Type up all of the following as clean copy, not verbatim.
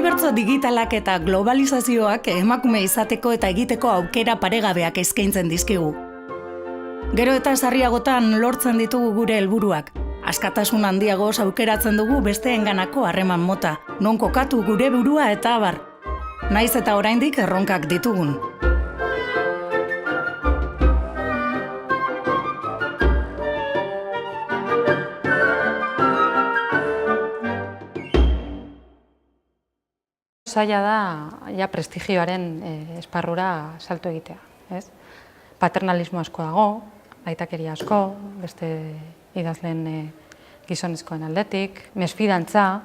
Unibertso digitalak eta globalizazioak emakume izateko eta egiteko aukera paregabeak eskaintzen dizkigu. Gero eta sarriagotan lortzen ditugu gure helburuak. Askatasun handiagoz aukeratzen dugu besteenganako harreman mota, non kokatu gure burua eta abar. Naiz eta oraindik erronkak ditugun. Zaila da ja prestigioaren esparrura salto egitea, ez? Paternalismo asko dago, aitakeria asko, beste idazleen gizonezkoen aldetik, mesfidantza,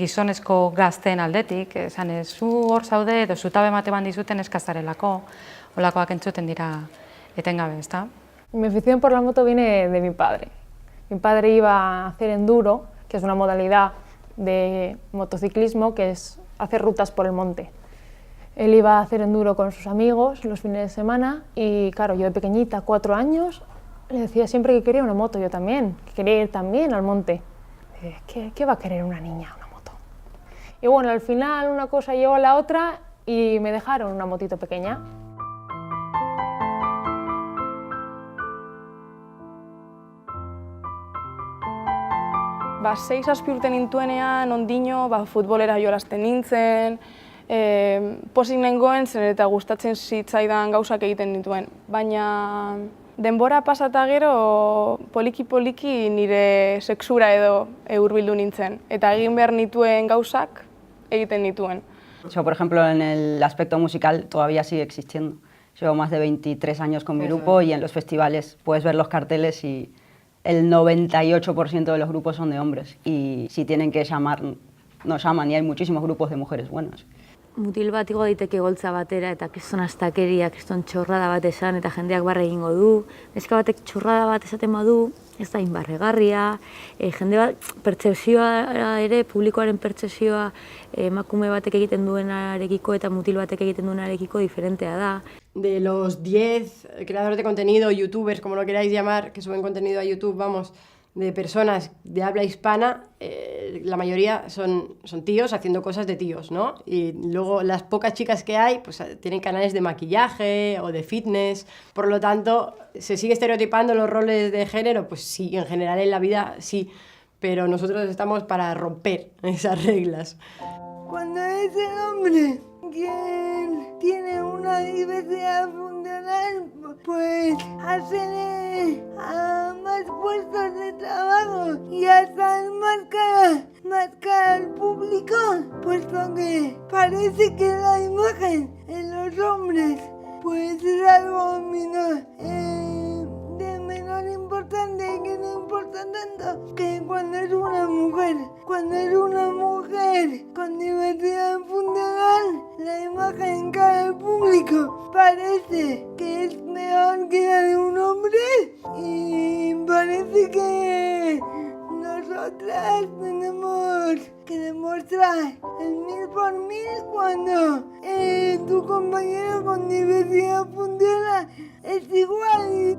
gizonezko gazteen aldetik, esan ez, zu hor zaude edo zutabe emate dizuten eskazarelako, holakoak entzuten dira etengabe, ezta? Mi afición por la moto viene de mi padre. Mi padre iba a hacer enduro, que es una modalidad de motociclismo que es hacer rutas por el monte. Él iba a hacer enduro con sus amigos los fines de semana y claro, yo de pequeñita, 4 años, le decía siempre que quería una moto, yo también, que quería ir también al monte. ¿Qué va a querer una niña, una moto? Y bueno, al final una cosa llevó a la otra y me dejaron una motito pequeña. Ba, 6-7 urte nintuenean, ondino, futbolera jolasten nintzen, pozik nengoen zen eta gustatzen zitzaidan gauzak egiten nituen. Baina denbora pasata gero poliki-poliki nire sexura edo hurbildu nintzen. Eta egin behar nituen gauzak egiten nituen. Yo, por ejemplo, en el aspecto musical todavía sigue existiendo. Llevo más de 23 años con mi grupo y en los festivales puedes ver los carteles y el 98% de los grupos son de hombres y si tienen que llamar, no llaman y hay muchísimos grupos de mujeres buenos. Mutil bat igo daiteke goltza batera eta kriston astakeria, kriston txorrada bat esan eta jendeak barre egingo du. Neska batek txorrada bat esaten badu, ez da inbarregarria. Jende bat, pertzepzioa ere, publikoaren pertzepzioa emakume batek egiten duenarekiko eta mutil batek egiten duenarekiko diferentea da. De los 10 creadores de contenido, youtubers, como lo queráis llamar, que suben contenido a YouTube, vamos, de personas de habla hispana, la mayoría son tíos haciendo cosas de tíos, ¿no? Y luego las pocas chicas que hay, pues tienen canales de maquillaje o de fitness, por lo tanto, ¿se sigue estereotipando los roles de género? Pues sí, en general en la vida sí, pero nosotros estamos para romper esas reglas. Cuando es el hombre quien tiene una diversidad funcional, pues accede a más puestos de trabajo y hasta enmascara al público, puesto que parece que la imagen en los hombres pues es algo menor, de menor importancia y que no importa tanto que cuando es una mujer. Cuando es una mujer con diversidad funcional, la imagen en cara al público parece que es mejor que la de un hombre y parece que nosotras tenemos que demostrar el 1000 por 1000 cuando tu compañero con diversidad funcional es igual.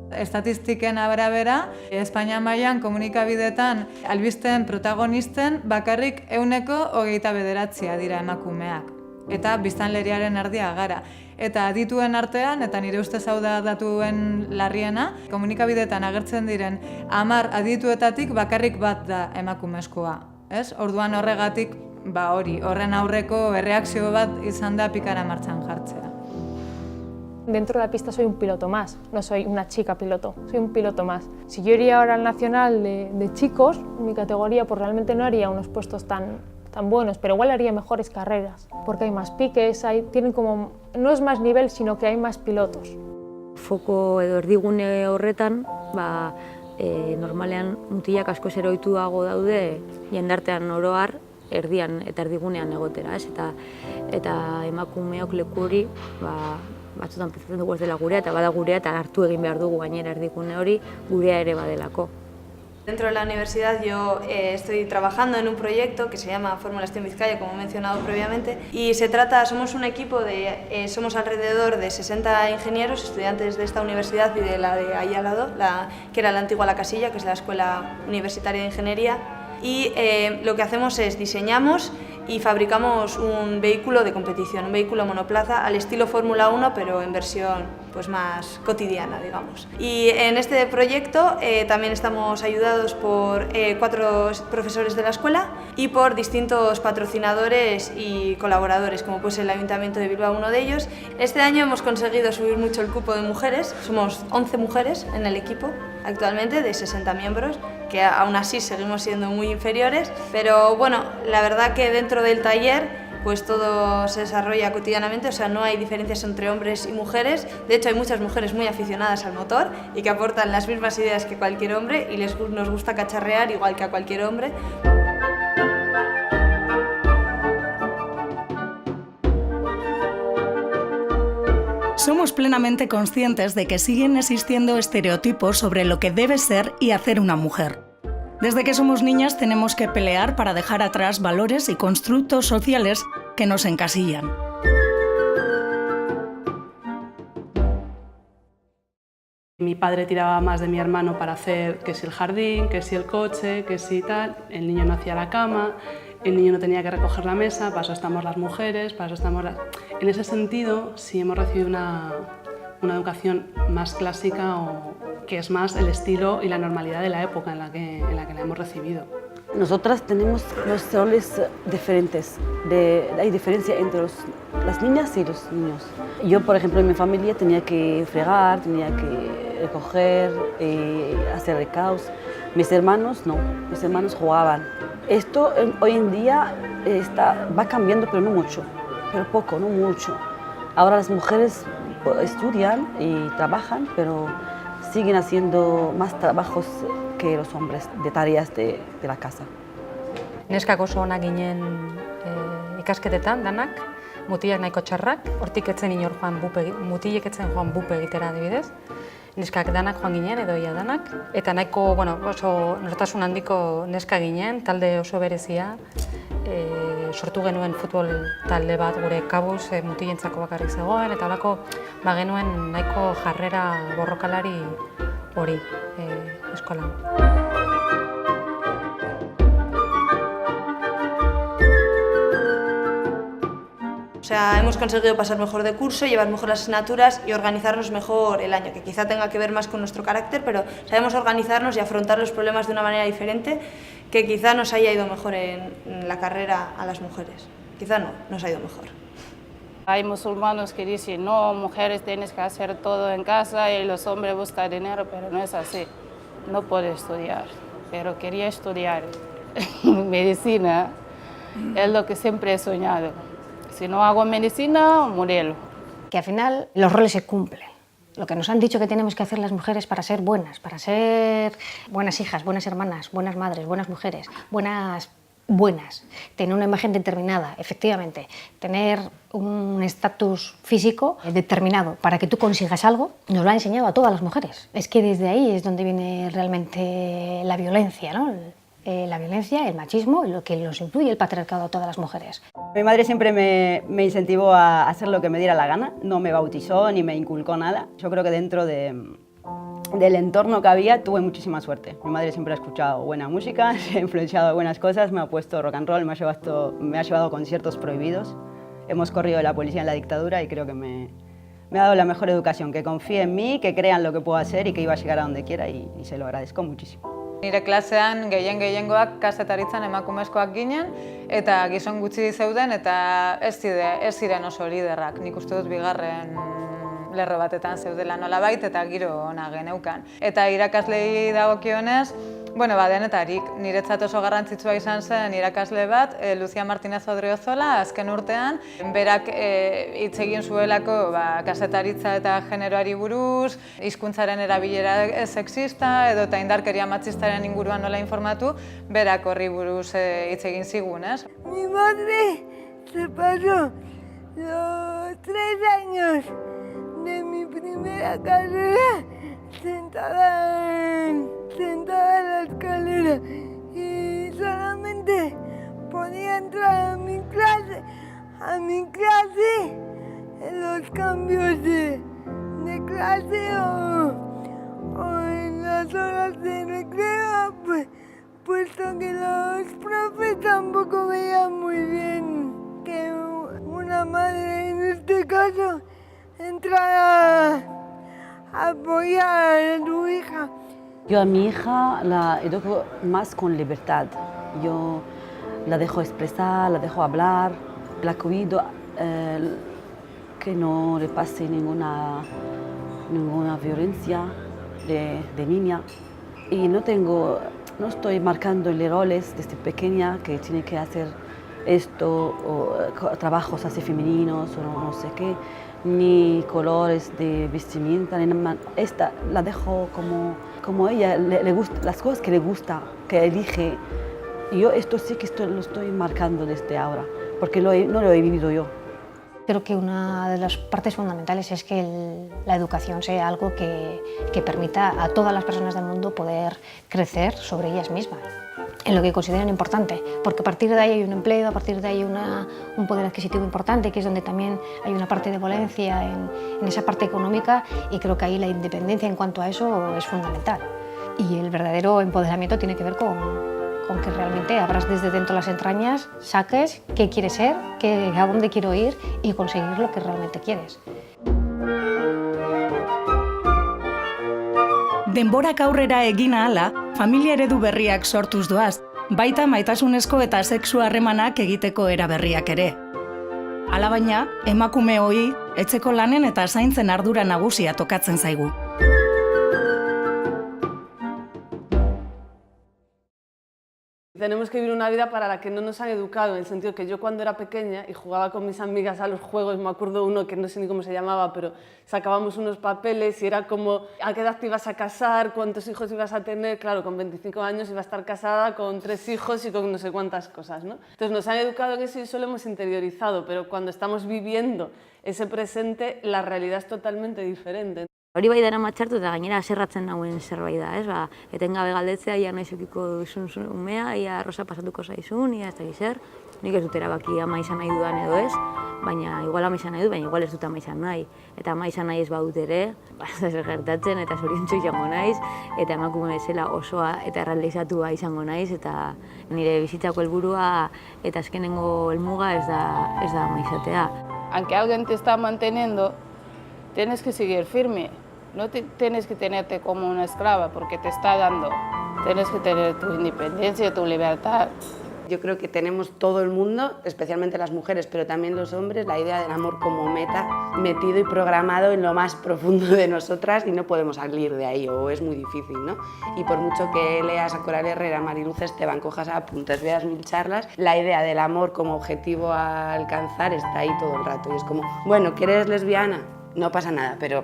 Estatistiken arabera, Espainia mailan komunikabideetan albisteen protagonisten bakarrik 29% dira emakumeak. Eta biztanleriaren erdia gara. Eta adituen artean, eta nire ustez hau da datuen larriena, komunikabideetan agertzen diren 10 adituetatik bakarrik bat da emakumezkoa. Ez? Orduan horregatik, horren aurreko erreakzio bat izan da pikara martxan jartzea. Dentro de la pista soy un piloto más, no soy una chica piloto, soy un piloto más. Si yo iría ahora al nacional de chicos, mi categoría pues realmente no haría unos puestos tan buenos, pero igual haría mejores carreras, porque hay más piques, no es más nivel, sino que hay más pilotos. Foko edo erdigune horretan, normalean mutilak asko eroituago daude jendartean oro har, erdian eta erdigunean egotera, ez? Eta emakumeok leku hori, batzutan pentsatzen dugu ez dela gurea, eta bada gurea, eta hartu egin behar dugu gainera erdigune hori gurea ere badelako. Dentro de la universidad yo estoy trabajando en un proyecto que se llama Fórmula STEM Vizcaya, como he mencionado previamente, y somos un equipo somos alrededor de 60 ingenieros, estudiantes de esta universidad y de la de ahí al lado, que era la antigua La Casilla, que es la Escuela Universitaria de Ingeniería, y lo que hacemos es diseñamos y fabricamos un vehículo de competición, un vehículo monoplaza al estilo Fórmula 1, pero en versión pues más cotidiana, digamos. Y en este proyecto también estamos ayudados por 4 profesores de la escuela y por distintos patrocinadores y colaboradores, como pues el Ayuntamiento de Bilbao, uno de ellos. Este año hemos conseguido subir mucho el cupo de mujeres, somos 11 mujeres en el equipo actualmente, de 60 miembros, que aún así seguimos siendo muy inferiores, pero bueno, la verdad que dentro del taller pues todo se desarrolla cotidianamente, o sea, no hay diferencias entre hombres y mujeres. De hecho, hay muchas mujeres muy aficionadas al motor y que aportan las mismas ideas que cualquier hombre y nos gusta cacharrear igual que a cualquier hombre. Somos plenamente conscientes de que siguen existiendo estereotipos sobre lo que debe ser y hacer una mujer. Desde que somos niñas tenemos que pelear para dejar atrás valores y constructos sociales que nos encasillan. Mi padre tiraba más de mi hermano para hacer que si el jardín, que si el coche, que si tal. El niño no hacía la cama, el niño no tenía que recoger la mesa, para eso estamos las mujeres, para eso estamos las... En ese sentido, sí hemos recibido una educación más clásica, o que es más el estilo y la normalidad de la época en la que la hemos recibido. Nosotras tenemos los roles diferentes, hay diferencia entre las niñas y los niños. Yo, por ejemplo, en mi familia tenía que fregar, tenía que recoger, hacer recados. Mis hermanos no, mis hermanos jugaban. Esto hoy en día va cambiando, pero no mucho, pero poco, no mucho. Ahora las mujeres estudian y trabajan, pero siguen haciendo más trabajos que los hombres, de tareas de la casa. Neskak oso onak ginen ikasketetan, danak, mutilak nahiko txarrak, hortik etzen inor joan mutilek etzen joan bupe egitera adibidez. Neskak danak joan ginen, edo ia danak, eta nahiko, oso nortasun handiko neska ginen, talde oso berezia, sortu genuen futbol talde bat gure kabuz, mutilentzako bakarrik zegoen, eta holako genuen nahiko jarrera borrokalari hori eskolan. O sea, hemos conseguido pasar mejor de curso, llevar mejor las asignaturas y organizarnos mejor el año, que quizá tenga que ver más con nuestro carácter, pero sabemos organizarnos y afrontar los problemas de una manera diferente, que quizá nos haya ido mejor en la carrera a las mujeres. Quizá no, nos ha ido mejor. Hay musulmanes que dicen, no, mujeres tienes que hacer todo en casa y los hombres buscan dinero, pero no es así. No puedo estudiar, pero quería estudiar medicina, es lo que siempre he soñado. Si no hago medicina, modelo. Que al final los roles se cumplen. Lo que nos han dicho que tenemos que hacer las mujeres para ser buenas hijas, buenas hermanas, buenas madres, buenas mujeres, buenas, tener una imagen determinada, efectivamente, tener un estatus físico determinado para que tú consigas algo, nos lo ha enseñado a todas las mujeres. Es que desde ahí es donde viene realmente la violencia, ¿no? La violencia, el machismo, lo que nos incluye el patriarcado a todas las mujeres. Mi madre siempre me incentivó a hacer lo que me diera la gana, no me bautizó ni me inculcó nada. Yo creo que dentro del entorno que había tuve muchísima suerte. Mi madre siempre ha escuchado buena música, se ha influenciado de buenas cosas, me ha puesto rock and roll, me ha llevado a conciertos prohibidos. Hemos corrido de la policía en la dictadura y creo que me ha dado la mejor educación, que confíe en mí, que crean lo que puedo hacer y que iba a llegar a donde quiera y se lo agradezco muchísimo. Nire klasean gehiengoak kazetaritzan emakumezkoak ginen eta gizon gutxi zeuden eta ez ziren oso liderrak. Nik uste dut bigarren lerro batetan zeudela nolabait eta giro ona geneukan. Eta irakaslei dagokionez, denetarik. Niretzat oso garrantzitsua izan zen irakasle bat, Lucia Martínez Odriozola, azken urtean. Berak hitz egin zuelako kazetaritza eta generoari buruz, hizkuntzaren erabilera sexista edo eta indarkeria matxistaren inguruan nola informatu, berak horri buruz hitz egin zigun, ez? Mi madre se pasó los 3 años de mi primera carrera sentada en la escalera y solamente podía entrar a mi clase en los cambios de clase o en las horas de recreo, pues puesto que los profes tampoco veían muy bien que una madre, en este caso, entrara a apoyar a su hija. Yo a mi hija la educo más con libertad. Yo la dejo expresar, la dejo hablar, la cuido, que no le pase ninguna violencia de niña. Y no estoy marcándole roles desde pequeña que tiene que hacer esto, o trabajos así femeninos, o no sé qué, ni colores de vestimenta, ni nada. Esta la dejo como ella, le gusta, las cosas que le gusta, que elige. Y yo esto sí que lo estoy marcando desde ahora, porque no lo he vivido yo. Creo que una de las partes fundamentales es que la educación sea algo que permita a todas las personas del mundo poder crecer sobre ellas mismas, en lo que consideren importante, porque a partir de ahí hay un empleo, a partir de ahí hay un poder adquisitivo importante, que es donde también hay una parte de violencia en esa parte económica, y creo que ahí la independencia en cuanto a eso es fundamental. Y el verdadero empoderamiento tiene que ver con que realmente abras desde dentro las entrañas, saques qué quieres ser, a dónde quiero ir y conseguir lo que realmente quieres. Denborak aurrera egin ahala, familia eredu berriak sortuz doaz, baita maitasunezko eta sexu harremanak egiteko era berriak ere. Alabaina, emakumeoi etxeko lanen eta zaintzen ardura nagusia tokatzen zaigu. Tenemos que vivir una vida para la que no nos han educado, en el sentido que yo cuando era pequeña y jugaba con mis amigas a los juegos, me acuerdo uno que no sé ni cómo se llamaba, pero sacábamos unos papeles y era como a qué edad te ibas a casar, cuántos hijos ibas a tener. Claro, con 25 años iba a estar casada con 3 hijos y con no sé cuántas cosas, ¿no? Entonces nos han educado en eso y eso lo hemos interiorizado, pero cuando estamos viviendo ese presente, la realidad es totalmente diferente. Hori bai dara matxartu eta gainera aserratzen nauen zerbait da, ez? Etengabe galdetzea, ia noiz edukiko duzun umea, ia arroza pasatuko zaizun, ia ez da zer. Nik ez dut erabaki ama izan nahi dudan edo ez, baina igual ama izan nahi du, baina igual ez dut ama izan nahi. Eta ama izan nahi ez badut ere, ez gertatzen eta zoriontsu izango naiz, eta emakume bezala osoa eta erraldizatua izango naiz, eta nire bizitzako helburua eta azkenengo helmuga ez da ama izatea. Aunque alguien te está manteniendo, tienes que seguir firme. No tienes que tenerte como una esclava porque te está dando. Tienes que tener tu independencia, tu libertad. Yo creo que tenemos todo el mundo, especialmente las mujeres, pero también los hombres, la idea del amor como meta metido y programado en lo más profundo de nosotras y no podemos salir de ahí, o es muy difícil, ¿no? Y por mucho que leas a Coral Herrera, Mariluz Esteban, cojas apuntes, veas 1000 charlas, la idea del amor como objetivo a alcanzar está ahí todo el rato. Y es como, bueno, que eres lesbiana, no pasa nada, pero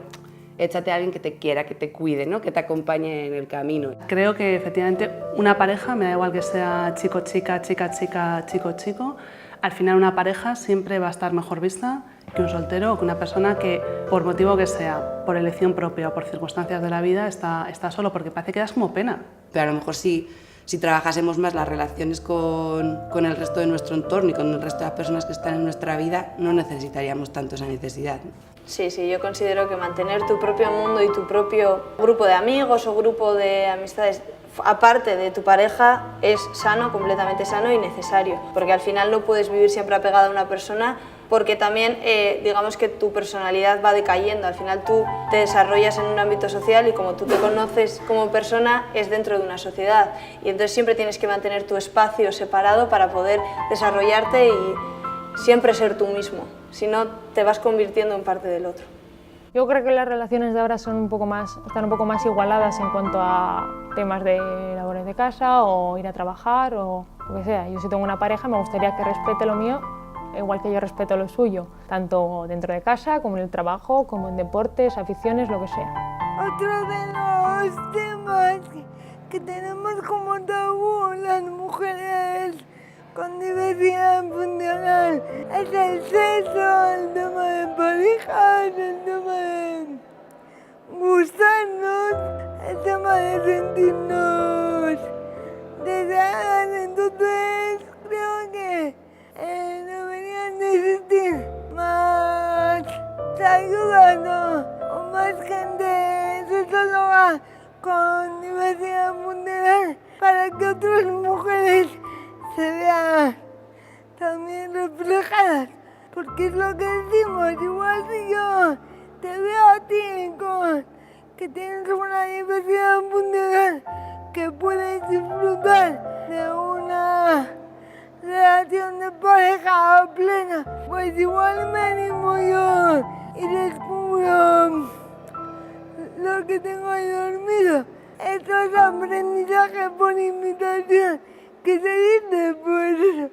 échate a alguien que te quiera, que te cuide, ¿no? Que te acompañe en el camino. Creo que efectivamente una pareja, me da igual que sea chico-chica, chica-chica, chico-chico, al final una pareja siempre va a estar mejor vista que un soltero o que una persona que, por motivo que sea, por elección propia o por circunstancias de la vida, está solo, porque parece que das como pena. Pero a lo mejor si trabajásemos más las relaciones con el resto de nuestro entorno y con el resto de las personas que están en nuestra vida, no necesitaríamos tanto esa necesidad. Sí, yo considero que mantener tu propio mundo y tu propio grupo de amigos o grupo de amistades aparte de tu pareja es sano, completamente sano y necesario, porque al final no puedes vivir siempre apegada a una persona, porque también digamos que tu personalidad va decayendo, al final tú te desarrollas en un ámbito social y como tú te conoces como persona es dentro de una sociedad y entonces siempre tienes que mantener tu espacio separado para poder desarrollarte y siempre ser tú mismo, si no te vas convirtiendo en parte del otro. Yo creo que las relaciones de ahora están un poco más igualadas en cuanto a temas de labores de casa o ir a trabajar o lo que sea. Yo si tengo una pareja me gustaría que respete lo mío igual que yo respeto lo suyo, tanto dentro de casa como en el trabajo, como en deportes, aficiones, lo que sea. Otro de los temas que tenemos como tabú las mujeres con diversidad funcional es el sexo, el tema de parejas, el tema de gustarnos, el tema de sentirnos deseadas. Entonces creo que deberían de existir más ayudas o más gente sexóloga con diversidad funcional para que otros lo que decimos, igual si yo te veo a ti que tienes una diversidad funcional, que puedes disfrutar de una relación de pareja plena, pues igual me animo yo y descubro lo que tengo ahí dormido. Estos aprendizajes por imitación, que se dice pues...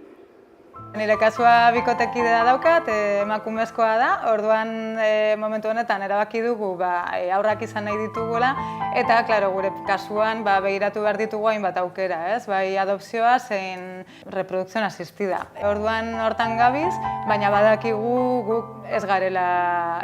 Nire kasua bikotekidea daukat, emakumezkoa da, orduan momentu honetan erabaki dugu aurrak izan nahi ditugula, eta, klaro, gure kasuan begiratu behar ditugu hainbat aukera, ez? Bai adopzioa zein reprodukzioan asistida. Orduan hortan gabiz, baina badakigu guk ez garela,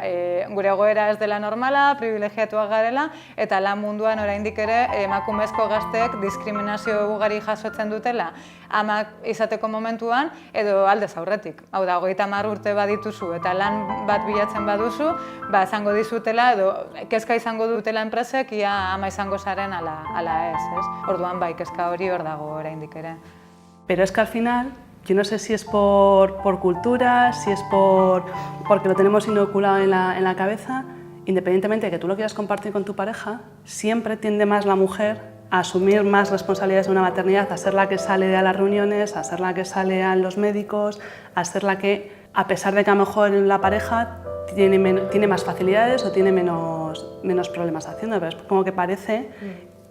gure egoera ez dela normala, privilegiatuak garela, eta lan munduan oraindik ere emakumezko gazteek diskriminazio ugari jasotzen dutela, amak izateko momentuan, edo aldez aurretik. Hau da, 30 urte badituzu eta lan bat bilatzen baduzu, esango dizutela edo kezka izango dutela enpresek ia ama izango zaren ala ez. Orduan kezka hori hor dago oraindik ere. Pero es que al final, yo no sé si es por cultura, si es porque lo tenemos inoculado en la cabeza, independientemente de que tú lo quieras compartir con tu pareja, siempre tiende más la mujer a asumir más responsabilidades de una maternidad, a ser la que sale a las reuniones, a ser la que sale a los médicos, a ser la que, a pesar de que a lo mejor la pareja tiene más facilidades o tiene menos problemas haciendo, pero es como que parece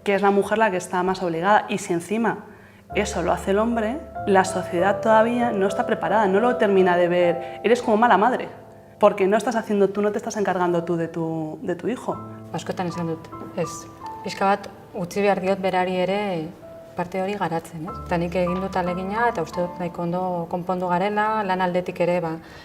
que es la mujer la que está más obligada. Y si encima eso lo hace el hombre, la sociedad todavía no está preparada, no lo termina de ver. Eres como mala madre, porque no estás haciendo tú, no te estás encargando tú de tu hijo. Askotan esan dut, ez. Pixka bat, utzi behar diot berari ere parte hori garatzen, ez? Eta nik egin dut alegina eta uste dut nahiko ondo konpondu garela, lan aldetik ere,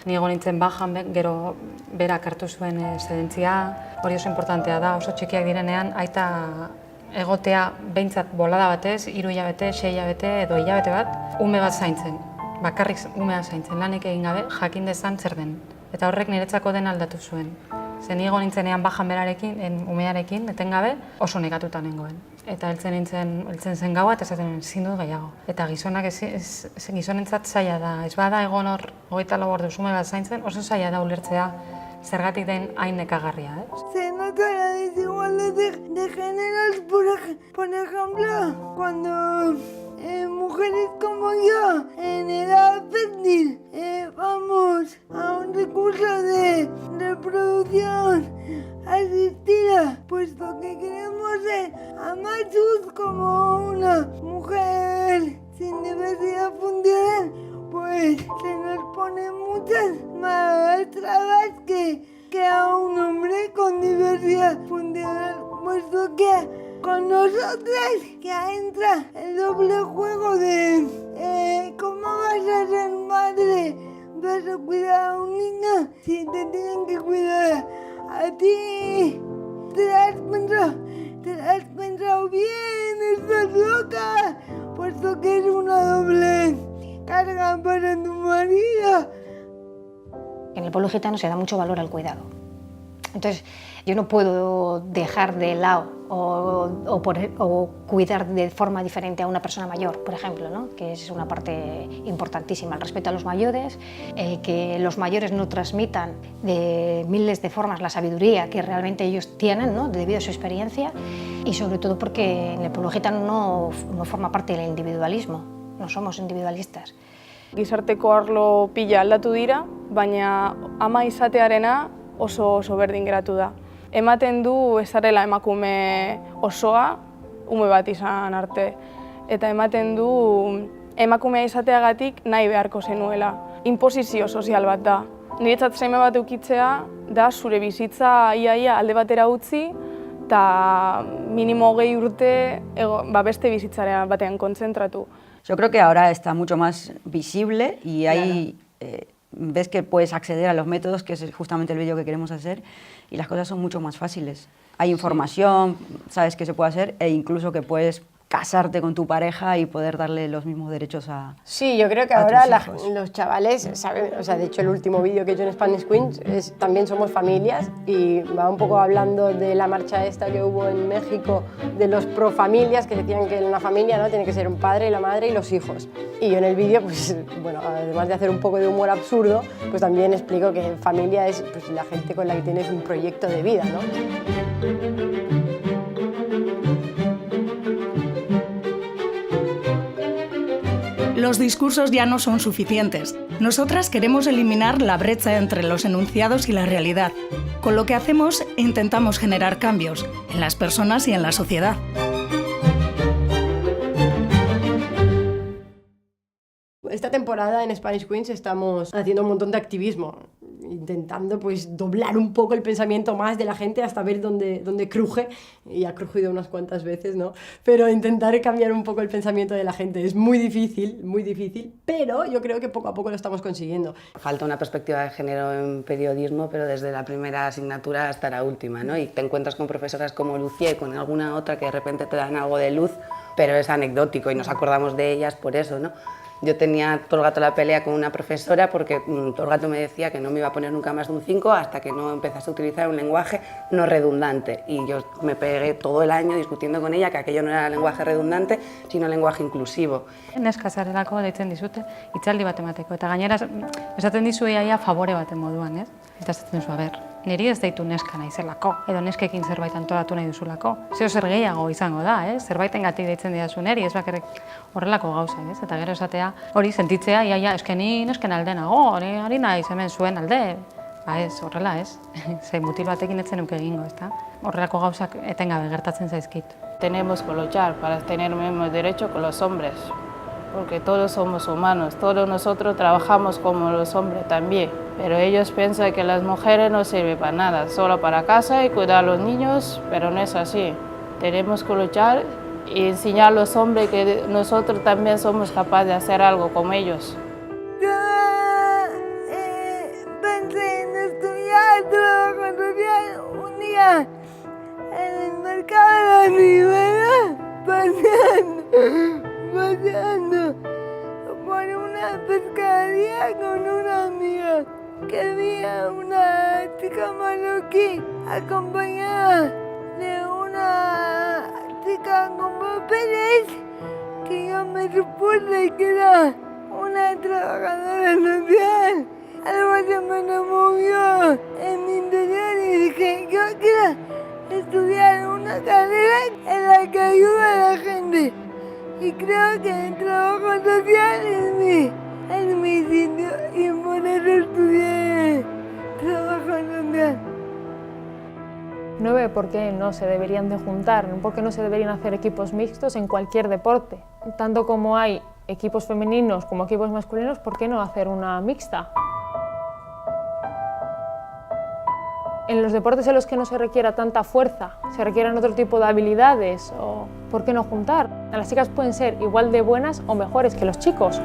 ni egon nintzen bajan, gero berak hartu zuen eszedentzia, hori oso importantea da, oso txikiak direnean, aita egotea behintzat bolada batez, 3 hilabete, 6 hilabete edo hilabete bat, ume bat zaintzen, bakarrik umea zaintzen, lanik egin gabe, jakin dezan zer den. Eta horrek niretzako den aldatu zuen. Zen nigo nintzenean bajan berarekin, umearekin, etengabe, oso negatuta nengoen. Eta heltzen zen gaua eta esaten ezin dut gehiago. Eta gizonentzat zaila da, ez bada egon hor 24 orduz ume bat zaintzen, oso zaila da ulertzea zergatik den hain nekagarria, ez? Se nota la desigualdad de géneros, por ejemplo, cuando mujeres como yo, en edad fértil, vamos a un recurso de reproducción asistida, puesto que queremos ser amados como una mujer sin diversidad funcional, pues se nos ponen muchas más trabas que a un hombre con diversidad funcional, puesto que con nosotras ya entra el doble juego de ¿cómo vas a ser madre? ¿Vas a cuidar a un niño si te tienen que cuidar a ti? ¿Te has pensado bien? ¿Estás loca? Puesto que es una doble carga para tu marido. En el pueblo gitano se da mucho valor al cuidado. Entonces, yo no puedo dejar de lado o cuidar de forma diferente a una persona mayor, por ejemplo, ¿no? Que es una parte importantísima. El respeto a los mayores, que los mayores no transmitan de miles de formas la sabiduría que realmente ellos tienen, ¿no? Debido a su experiencia, y sobre todo porque en el pueblo gitano no forma parte del individualismo, no somos individualistas. Gizarteko arlo pila aldatu dira, baina ama izatearena oso berdin geratu da. Ematen du ez zarela emakume osoa, ume bat izan arte. Eta ematen du emakumea izateagatik nahi beharko zenuela. Inposizio sozial bat da. Niretzat seme bat eukitzea da zure bizitza iaia alde batera utzi eta minimo 20 urte beste bizitzaren batean kontzentratu. Yo creo que ahora está mucho más visible y hay... ves que puedes acceder a los métodos, que es justamente el vídeo que queremos hacer, y las cosas son mucho más fáciles. Hay información, sabes que se puede hacer, e incluso que puedes casarte con tu pareja y poder darle los mismos derechos a Sí, yo creo que ahora los chavales saben, o sea, de hecho el último vídeo que he hecho en Spanish Queens es también somos familias y va un poco hablando de la marcha esta que hubo en México de los pro familias que decían que en una familia no tiene que ser un padre, la madre y los hijos. Y yo en el vídeo, pues bueno, además de hacer un poco de humor absurdo, pues también explico que familia es pues, la gente con la que tienes un proyecto de vida, ¿no? Los discursos ya no son suficientes. Nosotras queremos eliminar la brecha entre los enunciados y la realidad. Con lo que hacemos, intentamos generar cambios en las personas y en la sociedad. Esta temporada en Spanish Queens estamos haciendo un montón de activismo, intentando pues doblar un poco el pensamiento más de la gente hasta ver dónde cruje, y ha crujido unas cuantas veces, ¿no? Pero intentar cambiar un poco el pensamiento de la gente es muy difícil, pero yo creo que poco a poco lo estamos consiguiendo. Falta una perspectiva de género en periodismo, pero desde la primera asignatura hasta la última, ¿no? Y te encuentras con profesoras como Lucía y con alguna otra que de repente te dan algo de luz, pero es anecdótico y nos acordamos de ellas por eso, ¿no? Yo tenía todo el rato la pelea con una profesora porque todo el rato me decía que no me iba a poner nunca más de un 5 hasta que no empezase a utilizar un lenguaje no redundante. Y yo me pegué todo el año discutiendo con ella que aquello no era lenguaje redundante, sino lenguaje inclusivo. Neska zarelako deitzen dizute, hitzaldi bat emateko. Eta gainera, esaten dizu iaia favore baten moduan, ez? Eta esaten duzu, niri ez deitu neska naizelako, edo neskekin zerbait antolatu nahi duzulako. Zeo zer gehiago izango da, zerbaitengatik deitzen didazu neri, ez bakarrik horrelako gauzak, ez? Eta gero esatea, hori sentitzea, iaia, eskeni nesken alde nago, hori naiz hemen zuen alde. Ba ez, horrela ez, ze mutil batekin etzen nuke egingo, ezta? Horrelako gauzak etengabe gertatzen zaizkit. Tenemos que luchar para tener el mismo derecho que los hombres, porque todos somos humanos, todos nosotros trabajamos como los hombres también, pero ellos piensan que las mujeres no sirven para nada, solo para casa y cuidar a los niños, pero no es así. Tenemos que luchar y enseñar a los hombres que nosotros también somos capaces de hacer algo como ellos. Pensé en estudiar trabajo social un día en el mercado de mi vida, paseando por una pescadería con una amiga, que había una chica marroquí acompañada de una chica con papeles que yo me supuse que era una trabajadora social. Algo se me removió en mi interior y dije, yo quiero estudiar una carrera en la que ayude a la gente. Y creo que el trabajo social es mi sitio y por eso estudié trabajo social. No veo por qué no se deberían de juntar, por qué no se deberían hacer equipos mixtos en cualquier deporte. Tanto como hay equipos femeninos como equipos masculinos, ¿por qué no hacer una mixta? En los deportes en los que no se requiera tanta fuerza, se requieran otro tipo de habilidades, o ¿por qué no juntar? Las chicas pueden ser igual de buenas o mejores que los chicos.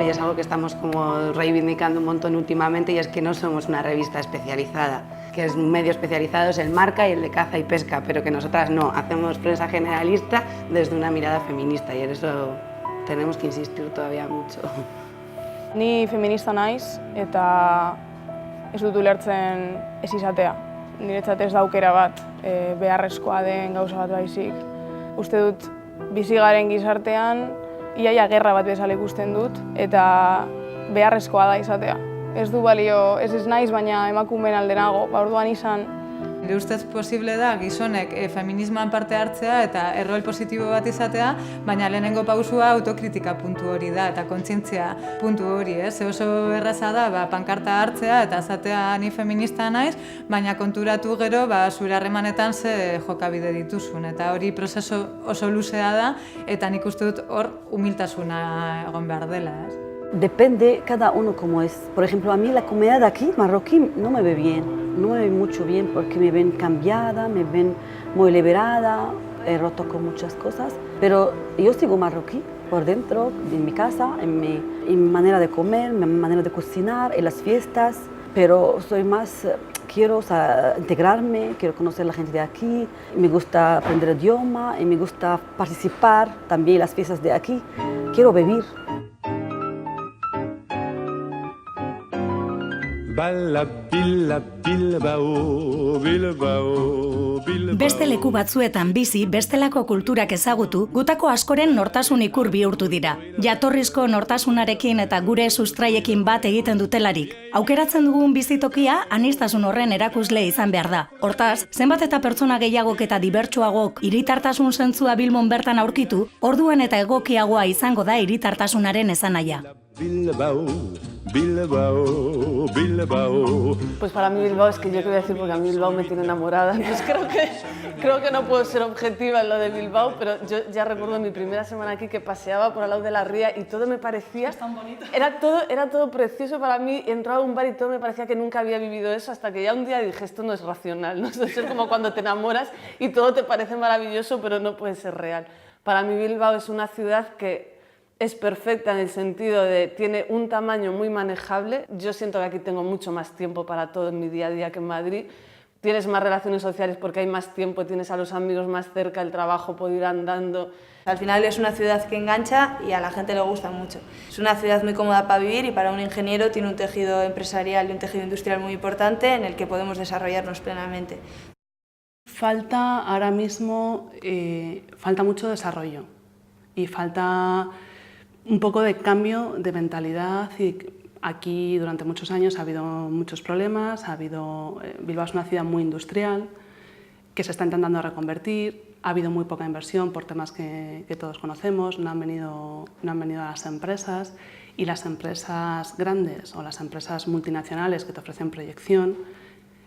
Y es algo que estamos como reivindicando un montón últimamente, y es que no somos una revista especializada, que es un medio especializado es el Marca y el de caza y pesca, pero que nosotras no, hacemos prensa generalista desde una mirada feminista, y en eso tenemos que insistir todavía mucho. Ni feminista naiz eta ez dut ulertzen ez izatea. Niretzat ez da aukera bat beharrezkoa den gauza bat baizik. Uste dut bizi garen gizartean iaia gerra bat bezala ikusten dut eta beharrezkoa da izatea. Ez du balio, ez naiz baina emakumeen alde nago, orduan izan. Nire ustez posible da gizonek feminismoan parte hartzea eta errol positibo bat izatea, baina lehenengo pausua autokritika puntu hori da eta kontzientzia puntu hori, ez? Oso erraza da pankarta hartzea eta esatea ni feminista naiz, baina konturatu gero zure harremanetan ze jokabide dituzun, eta hori prozesu oso luzea da eta nik uste dut hor humiltasuna egon behar dela, ez? Depende cada uno como es. Por ejemplo, a mí la comunidad de aquí, marroquí, no me ve bien. No me ve mucho bien porque me ven cambiada, me ven muy liberada, he roto con muchas cosas. Pero yo sigo marroquí por dentro, en mi casa, en mi manera de comer, en mi manera de cocinar, en las fiestas. Pero soy más quiero integrarme, quiero conocer a la gente de aquí, me gusta aprender el idioma y me gusta participar también en las fiestas de aquí. Quiero vivir. Beste leku batzuetan bizi, bestelako kulturak ezagutu, gutako askoren nortasun ikur bihurtu dira. Jatorrizko nortasunarekin eta gure sustraiekin bat egiten dutelarik. Aukeratzen dugun bizitokia aniztasun horren erakusle izan behar da. Hortaz, zenbat eta pertsona gehiagok eta dibertsuagok hiritartasun zentzua Bilbon bertan aurkitu, orduan eta egokiagoa izango da hiritartasunaren esanahia. Bilbao, Bilbao. Pues para mí Bilbao es que yo qué voy a decir porque a mí Bilbao me tiene enamorada. Entonces creo que no puedo ser objetiva en lo de Bilbao, pero yo ya recuerdo mi primera semana aquí que paseaba por al lado de la ría y todo me parecía... Es tan bonito. Era todo precioso para mí. Entraba a un bar y todo me parecía que nunca había vivido eso hasta que ya un día dije, esto no es racional, ¿no? Esto es como cuando te enamoras y todo te parece maravilloso, pero no puede ser real. Para mí Bilbao es una ciudad que es perfecta en el sentido de tiene un tamaño muy manejable. Yo siento que aquí tengo mucho más tiempo para todo en mi día a día que en Madrid. Tienes más relaciones sociales porque hay más tiempo, tienes a los amigos más cerca, el trabajo, puedo ir andando. Al final es una ciudad que engancha y a la gente le gusta mucho. Es una ciudad muy cómoda para vivir y para un ingeniero tiene un tejido empresarial y un tejido industrial muy importante en el que podemos desarrollarnos plenamente. Falta ahora mismo, falta mucho desarrollo y falta un poco de cambio de mentalidad. Y aquí durante muchos años ha habido muchos problemas, Bilbao es una ciudad muy industrial que se está intentando reconvertir, ha habido muy poca inversión por temas que todos conocemos, no han venido a las empresas y las empresas grandes o las empresas multinacionales que te ofrecen proyección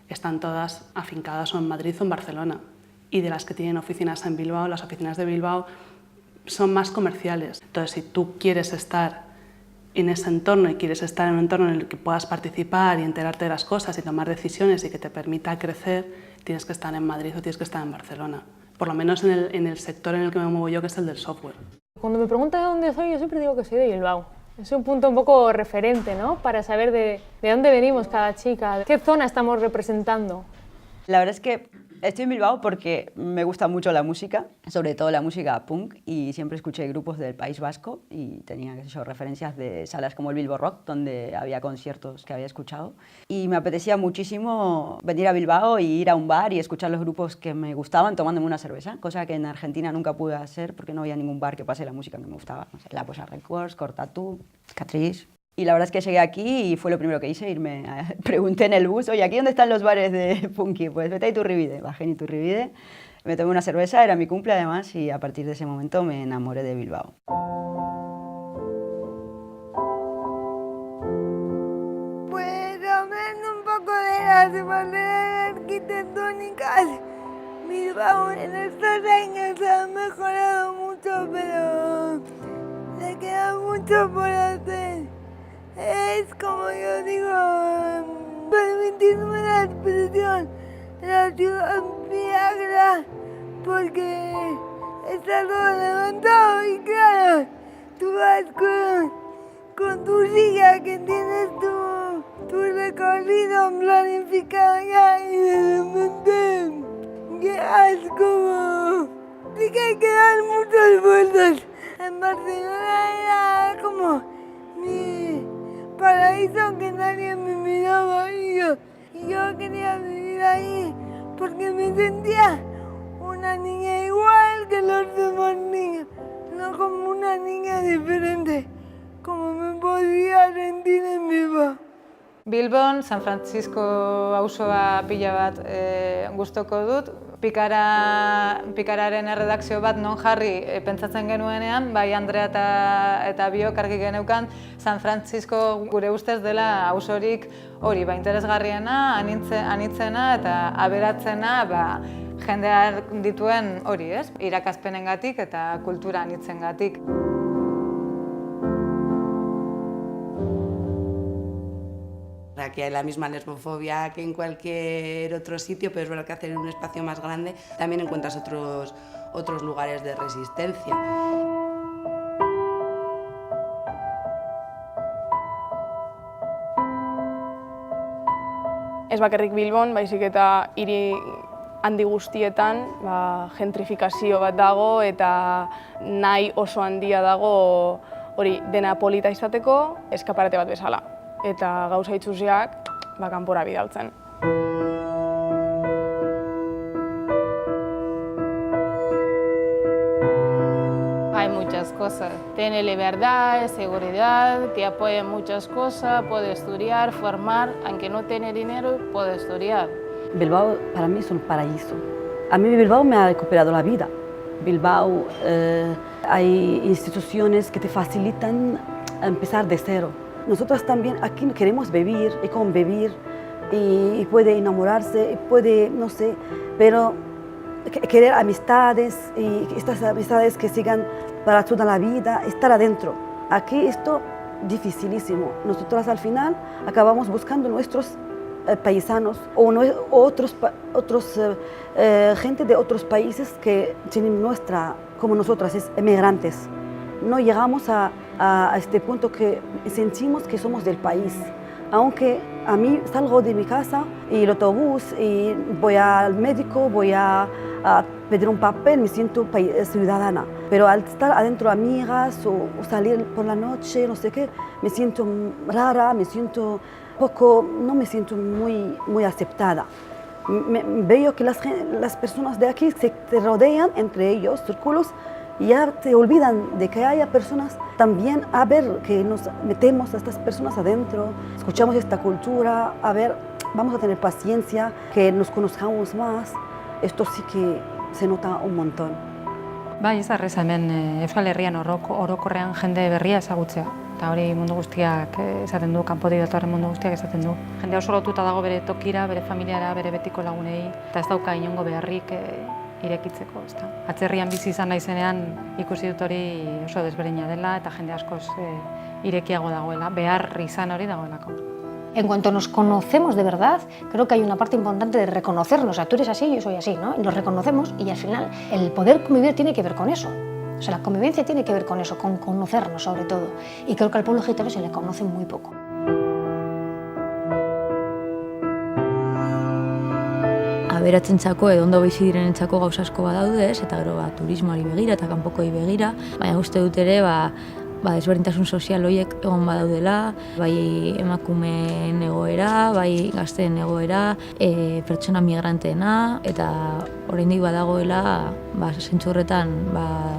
están todas afincadas o en Madrid o en Barcelona y de las que tienen oficinas en Bilbao, las oficinas de Bilbao son más comerciales. Entonces, si tú quieres estar en ese entorno y quieres estar en un entorno en el que puedas participar y enterarte de las cosas y tomar decisiones y que te permita crecer, tienes que estar en Madrid o tienes que estar en Barcelona. Por lo menos en el sector en el que me muevo yo, que es el del software. Cuando me preguntan de dónde soy, yo siempre digo que soy de Bilbao. Es un punto un poco referente, ¿no? Para saber de dónde venimos cada chica, qué zona estamos representando. La verdad es que estoy en Bilbao porque me gusta mucho la música, sobre todo la música punk, y siempre escuché grupos del País Vasco y tenía, qué sé yo, referencias de salas como el Bilbo Rock, donde había conciertos que había escuchado. Y me apetecía muchísimo venir a Bilbao y ir a un bar y escuchar los grupos que me gustaban tomándome una cerveza, cosa que en Argentina nunca pude hacer porque no había ningún bar que pase la música que me gustaba. No sé, La Polla Records, Cortatú, Catrice. Y la verdad es que llegué aquí y fue lo primero que hice, pregunté en el bus, oye, ¿aquí dónde están los bares de punky? Pues vete a Iturribide. Bajé en Iturribide, me tomé una cerveza, era mi cumple además, y a partir de ese momento me enamoré de Bilbao. Pues hablando un poco de las barreras arquitectónicas, Bilbao en estos años ha mejorado mucho, pero le queda mucho por hacer. Es como yo digo, permitirme la expresión, la ciudad Viagra, porque está todo levantado y claro, tú vas con tu silla que tienes tu recorrido planificado ya y de repente llegas como... Sí que hay que dar muchas vueltas. En Barcelona era como mi paraíso que nadie me miraba y yo quería vivir ahí porque me sentía una niña igual que los demás niños, no como una niña diferente, como me podía sentir en Bilbao. Bilbon, San Francisco auzoa pila bat gustoko dut. Pikararen erredakzio bat non jarri pentsatzen genuenean, bai Andrea eta biok argi geneukan San Francisco gure ustez dela auzorik hori, interesgarriena, anitzena eta aberatzena jendeak dituen hori, ez? Irakaspenengatik eta kultura anitzengatik. Aquí hay la misma lesbofobia que en cualquier otro sitio, pero es verdad que hacer un espacio más grande también encuentras otros lugares de resistencia. ez bakarrik Bilbon, baizik eta hiri handi guztietan gentrifikazio bat dago eta nahi oso handia dago hori dena polita izateko eskaparate bat bezala. Eta gauza itxusiak kanpora bidaltzen. Hay muchas cosas. Tiene libertad, seguridad, te apoya en muchas cosas, puede estudiar, formar, aunque no tiene dinero, puede estudiar. Bilbao para mí es un paraíso. A mí Bilbao me ha recuperado la vida. Bilbao hay instituciones que te facilitan empezar de cero. Nosotras también aquí queremos vivir y convivir y puede enamorarse, y puede, no sé, pero querer amistades y estas amistades que sigan para toda la vida, estar adentro. Aquí esto dificilísimo. Nosotras al final acabamos buscando nuestros paisanos o gente de otros países que tienen como nosotras, emigrantes. No llegamos a este punto que sentimos que somos del país. Aunque a mí salgo de mi casa y el autobús y voy al médico, voy a pedir un papel, me siento ciudadana. Pero al estar adentro amigas o salir por la noche, no sé qué, me siento rara, me siento no me siento muy aceptada. Veo que las personas de aquí se rodean entre ellos, círculos, y ya te olvidan de que haya personas también a ver que nos metemos a estas personas adentro, escuchamos esta cultura, a ver, vamos a tener paciencia, que nos conozcamos más. Esto sí que se nota un montón. Bai, ez arreza hemen Euskal Herrian orokorrean jende berria ezagutzea. Eta hori mundu guztiak esaten du, kanpotik datorren mundu guztiak esaten du. Jende oso lotuta dago bere tokira, bere familiara, bere betiko lagunei, eta ez dauka inongo beharrik irekitzeko. Atzerrian bizi izan naizenean ikusi dut hori oso desberdina dela eta jende askoz irekiago dagoela, behar izan hori dagoelako. En cuanto nos conocemos de verdad, creo que hay una parte importante de reconocernos. O sea, tú eres así, yo soy así, ¿no? Y nos reconocemos y al final el poder convivir tiene que ver con eso. O sea, la convivencia tiene que ver con eso, con conocernos sobre todo. Y creo que al pueblo gitano se le conoce muy poco. Aberatzentzako edo ondo bizi direnentzako gauza asko badaude, eta gero turismoari begira eta kanpokoi begira, baina uste dut ere desberdintasun sozial horiek egon badaudela, bai emakumeen egoera, bai gazteen egoera, pertsona migranteena, eta oraindik badagoela zentzu horretan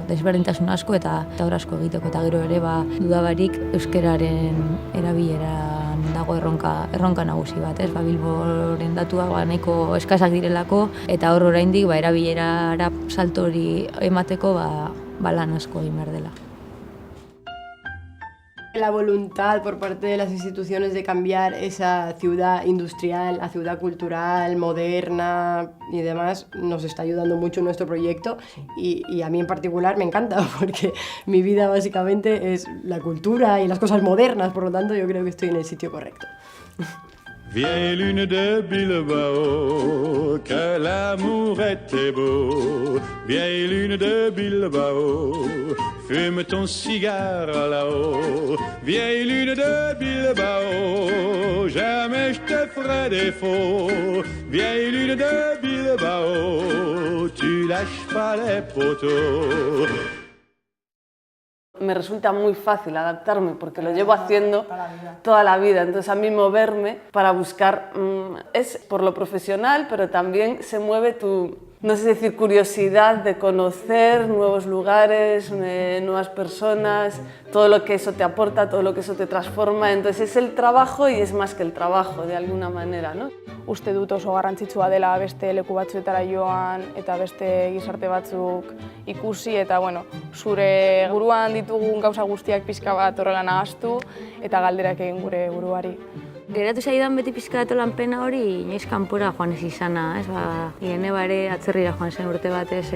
desberdintasun asko eta hor asko egiteko, eta gero ere dudabarik euskararen erabileran dago erronka nagusi bat, Bilboren datuak nahiko eskasak direlako, eta hor oraindik erabilerara salto hori emateko lan asko egin behar dela. La voluntad por parte de las instituciones de cambiar esa ciudad industrial a ciudad cultural, moderna y demás nos está ayudando mucho en nuestro proyecto y a mí en particular me encanta porque mi vida básicamente es la cultura y las cosas modernas, por lo tanto yo creo que estoy en el sitio correcto. Vieille lune de Bilbao, que l'amour était beau. Vieille lune de Bilbao, fume ton cigare là-haut. Vieille lune de Bilbao, jamais je te ferai défaut. Vieille lune de Bilbao, tu lâches pas les poteaux. Me resulta muy fácil adaptarme porque lo llevo haciendo toda la vida. Entonces a mí moverme para buscar es por lo profesional, pero también se mueve tu, no sé decir, curiosidad de conocer nuevos lugares, nuevas personas, todo lo que eso te aporta, todo lo que eso te transforma. Entonces es el trabajo y es más que el trabajo, de alguna manera, ¿no? Uste dut oso garrantzitsua dela beste leku batzuetara joan eta beste gizarte batzuk ikusi eta zure buruan ditugun gauza guztiak pixka bat horrela nahaztu eta galderak egin gure buruari. Geratu zaidan beti pixka bat lanpena hori inoiz kanpora joan ez izana, Irene ere atzerrira joan zen urte batez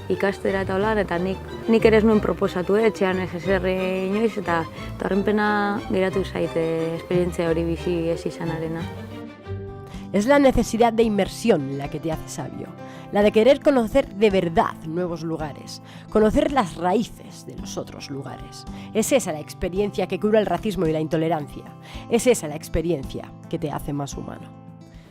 ikastera eta holan, eta nik ere ez nuen proposatu etxean ez ezer inoiz, eta horren pena geratu zaite esperientzia hori bizi ez izanarena. Es la necesidad de inmersión la que te hace sabio, la de querer conocer de verdad nuevos lugares, conocer las raíces de los otros lugares. Es esa la experiencia que cura el racismo y la intolerancia, es esa la experiencia que te hace más humano.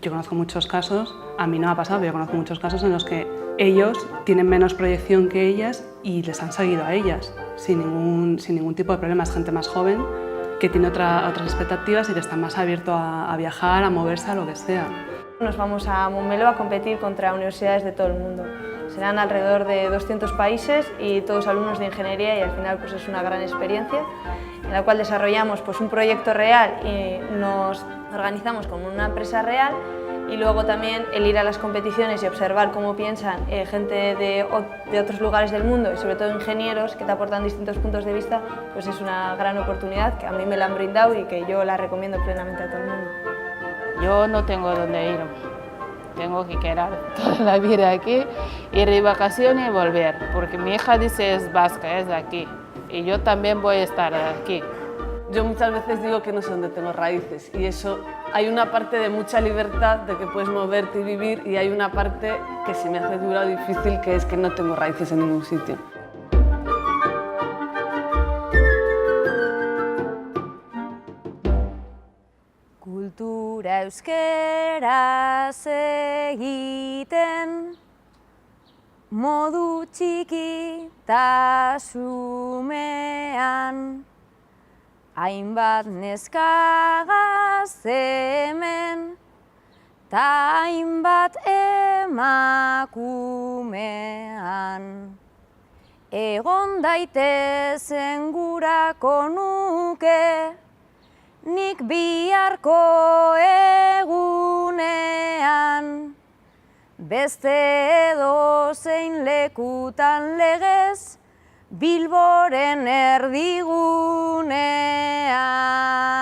Yo conozco muchos casos, a mí no me ha pasado, pero yo conozco muchos casos en los que ellos tienen menos proyección que ellas y les han seguido a ellas sin ningún tipo de problema. Es gente más joven que tiene otras expectativas y que está más abierto a viajar, a moverse, a lo que sea. Nos vamos a Montmeló a competir contra universidades de todo el mundo. Serán alrededor de 200 países y todos alumnos de ingeniería y al final pues es una gran experiencia en la cual desarrollamos pues un proyecto real y nos organizamos como una empresa real y luego también el ir a las competiciones y observar cómo piensan gente de otros lugares del mundo y sobre todo ingenieros que te aportan distintos puntos de vista, pues es una gran oportunidad que a mí me la han brindado y que yo la recomiendo plenamente a todo el mundo. Yo no tengo dónde ir, tengo que quedar toda la vida aquí, ir de vacaciones y volver, porque mi hija dice es vasca, es de aquí, y yo también voy a estar aquí. Yo muchas veces digo que no sé dónde tengo raíces y eso, hay una parte de mucha libertad de que puedes moverte y vivir y hay una parte que se me hace dura o difícil que es que no tengo raíces en ningún sitio. Kultura euskeraz egiten, modu txiki ta xumean, hainbat neskagaz hemen, ta hainbat emakumean. Egon daitezen gurako nuke, nik biharko egunean, beste edozein lekutan legez, Bilboren erdigunean.